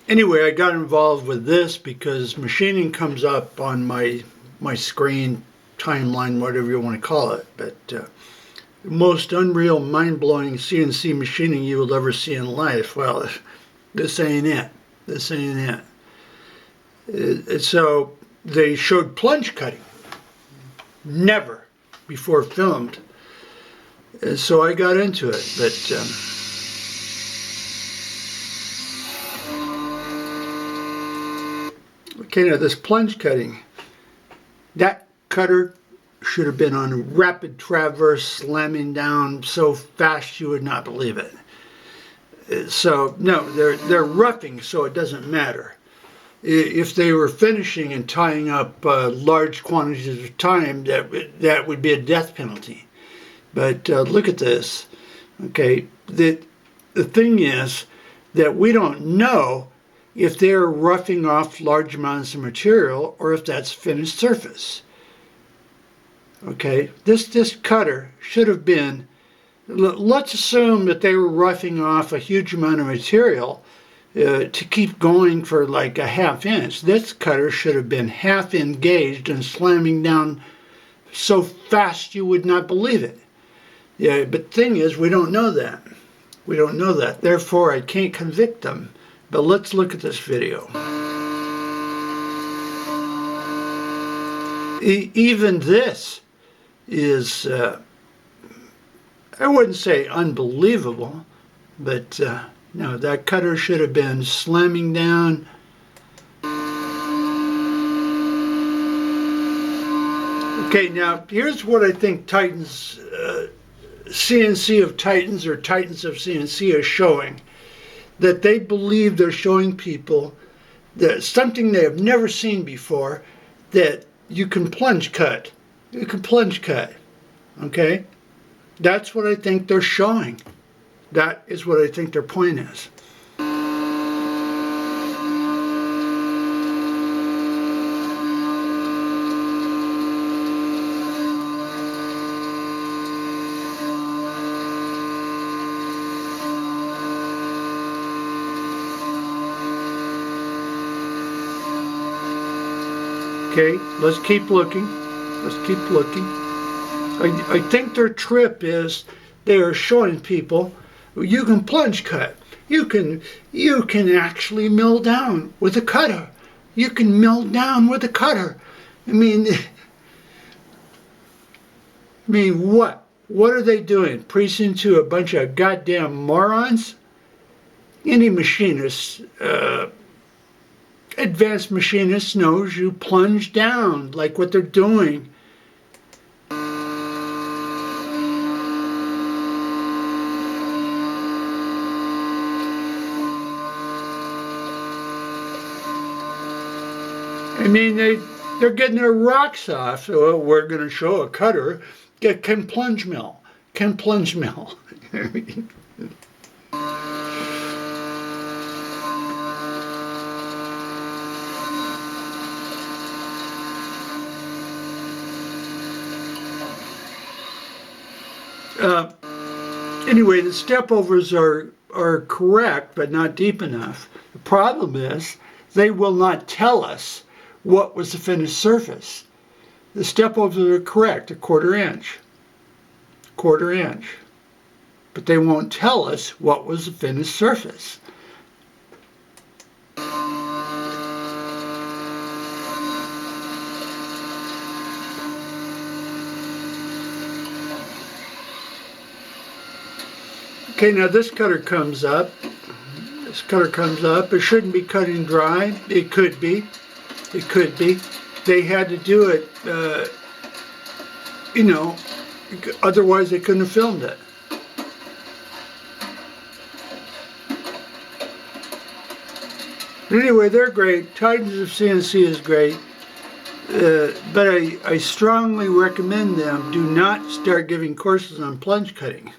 Anyway, I got involved with this because machining comes up on my screen, timeline, whatever you want to call it. But most unreal, mind-blowing CNC machining you will ever see in life. Well, this ain't it. This ain't it. So they showed plunge cutting. Never before filmed. So I got into it, but okay, now this plunge cutting, that cutter should have been on a rapid traverse, slamming down so fast you would not believe it. So no, they're roughing, so it doesn't matter. If they were finishing and tying up large quantities of time, that would be a death penalty. But look at this. Okay, the thing is that we don't know if they're roughing off large amounts of material or if that's finished surface. Okay, this cutter should have been, let's assume that they were roughing off a huge amount of material to keep going for like a ½ inch. This cutter should have been half engaged and slamming down so fast you would not believe it. Yeah, but the thing is, we don't know that. We don't know that. Therefore, I can't convict them. But let's look at this video. Even this is, I wouldn't say unbelievable, but no, that cutter should have been slamming down. Okay, now here's what I think Titans, CNC of Titans or Titans of CNC is showing. That they believe they're showing people that something they have never seen before, that you can plunge cut. You can plunge cut, okay? That's what I think they're showing. That is what I think their point is. Okay, let's keep looking. Let's keep looking. I think their trip is they are showing people you can plunge cut. You can actually mill down with a cutter. You can mill down with a cutter. I mean what? What are they doing? Preaching to a bunch of goddamn morons? Any machinist, advanced machinist knows you plunge down like what they're doing. I mean, they're getting their rocks off, so we're going to show a cutter can plunge mill. Can plunge mill. Anyway, the step overs are correct, but not deep enough. The problem is they will not tell us what was the finished surface. The step overs are correct, a quarter inch, but they won't tell us what was the finished surface. Okay, now this cutter comes up. This cutter comes up. It shouldn't be cutting dry. It could be. It could be. They had to do it, you know, otherwise they couldn't have filmed it. But anyway, they're great. Titans of CNC is great. But I strongly recommend them. Do not start giving courses on plunge cutting.